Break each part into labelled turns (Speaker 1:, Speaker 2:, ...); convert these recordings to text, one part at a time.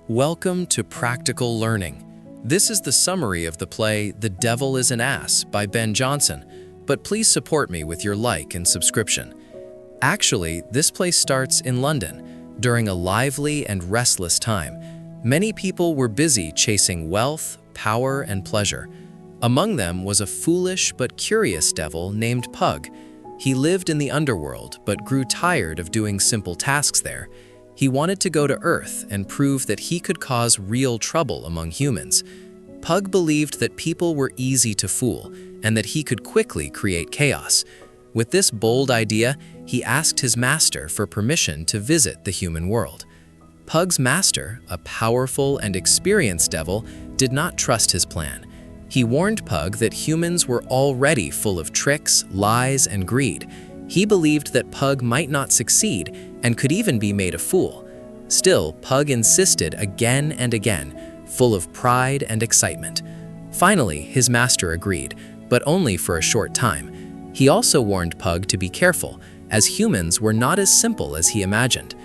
Speaker 1: Welcome to Practical Learning. This is the summary of the play The Devil is an Ass by Ben Jonson, but please support me with your like and subscription. Actually, this play starts in London during a lively and restless time. Many people were busy chasing wealth, power, and pleasure. Among them was a foolish but curious devil named Pug. He lived in the underworld but grew tired of doing simple tasks there. He wanted to go to Earth and prove that he could cause real trouble among humans. Pug believed that people were easy to fool and that he could quickly create chaos. With this bold idea, he asked his master for permission to visit the human world. Pug's master, a powerful and experienced devil, did not trust his plan. He warned Pug that humans were already full of tricks, lies, and greed. He believed that Pug might not succeed and could even be made a fool. Still, Pug insisted again and again, full of pride and excitement. Finally, his master agreed, but only for a short time. He also warned Pug to be careful, as humans were not as simple as he imagined.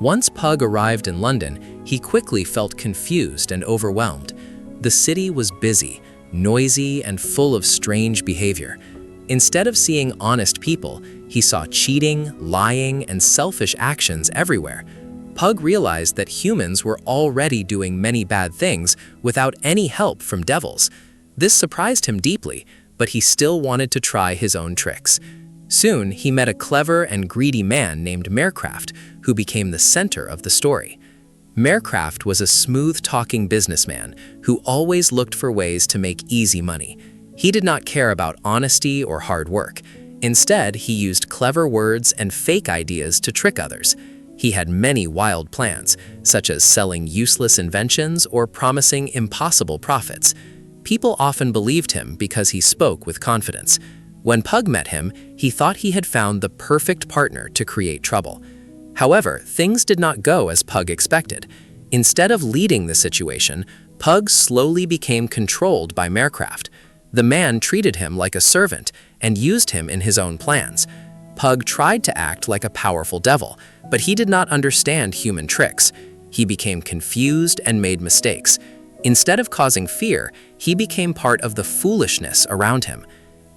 Speaker 1: Once Pug arrived in London, he quickly felt confused and overwhelmed. The city was busy, noisy, and full of strange behavior. Instead of seeing honest people, he saw cheating, lying, and selfish actions everywhere. Pug realized that humans were already doing many bad things without any help from devils. This surprised him deeply, but he still wanted to try his own tricks. Soon, he met a clever and greedy man named Marecraft, who became the center of the story. Marecraft was a smooth-talking businessman who always looked for ways to make easy money. He did not care about honesty or hard work. Instead, he used clever words and fake ideas to trick others. He had many wild plans, such as selling useless inventions or promising impossible profits. People often believed him because he spoke with confidence. When Pug met him, he thought he had found the perfect partner to create trouble. However, things did not go as Pug expected. Instead of leading the situation, Pug slowly became controlled by Marecraft. The man treated him like a servant and used him in his own plans. Pug tried to act like a powerful devil, but he did not understand human tricks. He became confused and made mistakes. Instead of causing fear, he became part of the foolishness around him.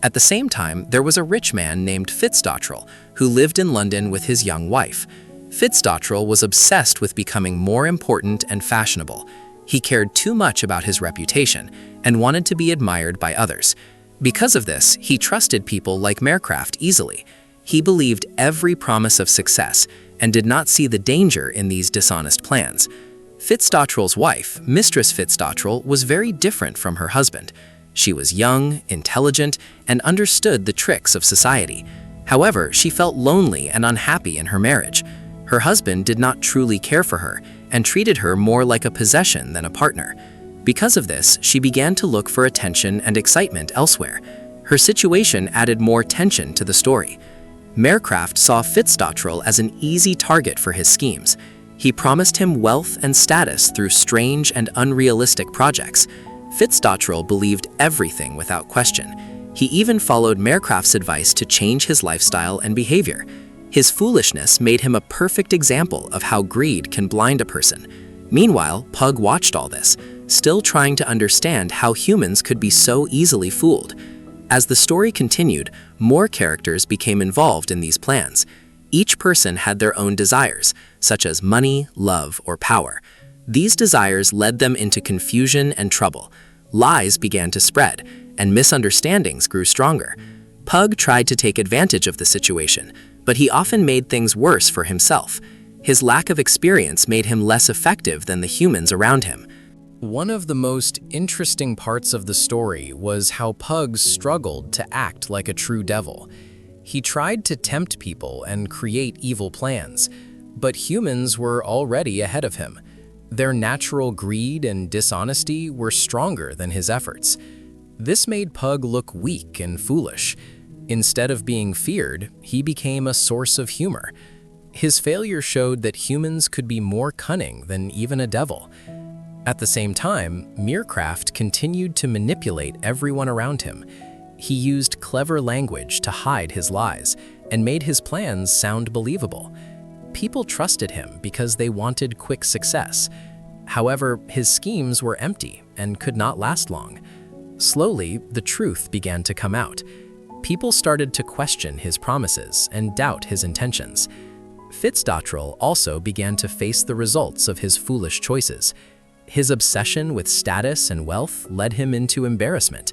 Speaker 1: At the same time, there was a rich man named Fitzdottrell who lived in London with his young wife. Fitzdottrell was obsessed with becoming more important and fashionable. He cared too much about his reputation and wanted to be admired by others. Because of this, he trusted people like Marecraft easily. He believed every promise of success and did not see the danger in these dishonest plans. Fitzdottrell's wife, Mistress Fitzdottrell, was very different from her husband. She was young, intelligent, and understood the tricks of society. However, she felt lonely and unhappy in her marriage. Her husband did not truly care for her and treated her more like a possession than a partner. Because of this, she began to look for attention and excitement elsewhere. Her situation added more tension to the story. Marecraft saw Fitzdottrell as an easy target for his schemes. He promised him wealth and status through strange and unrealistic projects. Fitzdottrell believed everything without question. He even followed Marecraft's advice to change his lifestyle and behavior. His foolishness made him a perfect example of how greed can blind a person. Meanwhile, Pug watched all this, still trying to understand how humans could be so easily fooled. As the story continued, more characters became involved in these plans. Each person had their own desires, such as money, love, or power. These desires led them into confusion and trouble. Lies began to spread, and misunderstandings grew stronger. Pug tried to take advantage of the situation, but he often made things worse for himself. His lack of experience made him less effective than the humans around him.
Speaker 2: One of the most interesting parts of the story was how Pug struggled to act like a true devil. He tried to tempt people and create evil plans, but humans were already ahead of him. Their natural greed and dishonesty were stronger than his efforts. This made Pug look weak and foolish. Instead of being feared, he became a source of humor. His failure showed that humans could be more cunning than even a devil. At the same time, Marecraft continued to manipulate everyone around him. He used clever language to hide his lies and made his plans sound believable. People trusted him because they wanted quick success. However, his schemes were empty and could not last long. Slowly, the truth began to come out. People started to question his promises and doubt his intentions. Fitzdottrell also began to face the results of his foolish choices. His obsession with status and wealth led him into embarrassment.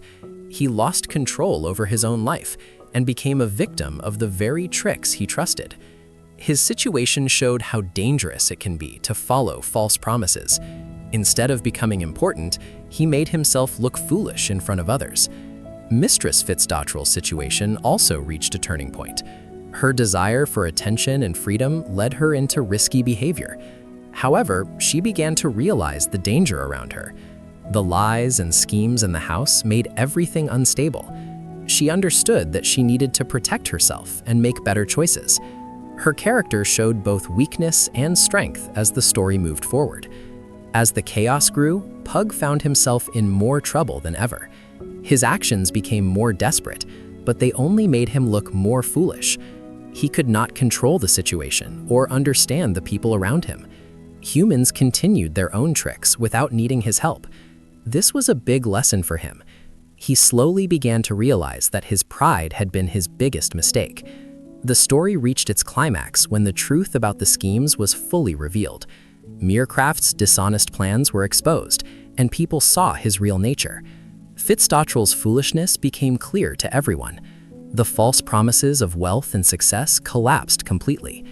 Speaker 2: He lost control over his own life and became a victim of the very tricks he trusted. His situation showed how dangerous it can be to follow false promises. Instead of becoming important, he made himself look foolish in front of others. Mistress Fitzdottrell's situation also reached a turning point. Her desire for attention and freedom led her into risky behavior. However, she began to realize the danger around her. The lies and schemes in the house made everything unstable. She understood that she needed to protect herself and make better choices. Her character showed both weakness and strength as the story moved forward. As the chaos grew, Pug found himself in more trouble than ever. His actions became more desperate, but they only made him look more foolish. He could not control the situation or understand the people around him. Humans continued their own tricks without needing his help. This was a big lesson for him. He slowly began to realize that his pride had been his biggest mistake. The story reached its climax when the truth about the schemes was fully revealed. Meercraft's dishonest plans were exposed, and people saw his real nature. Fitzdottrell's foolishness became clear to everyone. The false promises of wealth and success collapsed completely.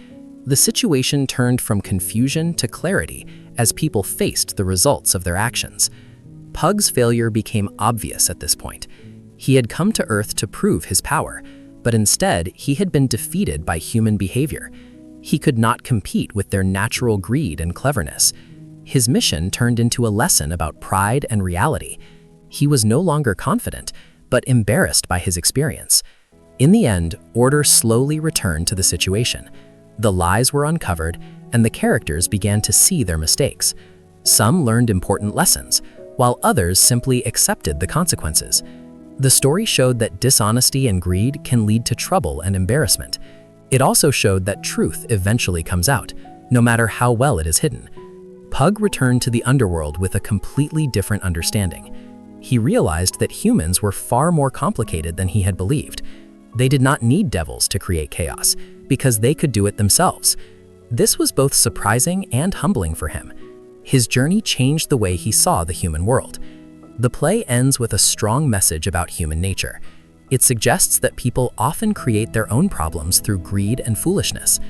Speaker 2: The situation turned from confusion to clarity as people faced the results of their actions. Pug's failure became obvious at this point. He had come to Earth to prove his power, but instead he had been defeated by human behavior. He could not compete with their natural greed and cleverness. His mission turned into a lesson about pride and reality. He was no longer confident, but embarrassed by his experience. In the end, order slowly returned to the situation. The lies were uncovered, and the characters began to see their mistakes. Some learned important lessons, while others simply accepted the consequences. The story showed that dishonesty and greed can lead to trouble and embarrassment. It also showed that truth eventually comes out, no matter how well it is hidden. Pug returned to the underworld with a completely different understanding. He realized that humans were far more complicated than he had believed. They did not need devils to create chaos, because they could do it themselves. This was both surprising and humbling for him. His journey changed the way he saw the human world. The play ends with a strong message about human nature. It suggests that people often create their own problems through greed and foolishness.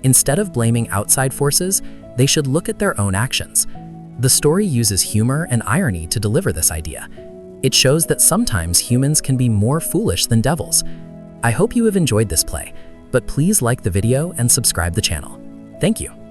Speaker 2: Instead of blaming outside forces, they should look at their own actions. The story uses humor and irony to deliver this idea. It shows that sometimes humans can be more foolish than devils. I hope you have enjoyed this play, but please like the video and subscribe the channel. Thank you.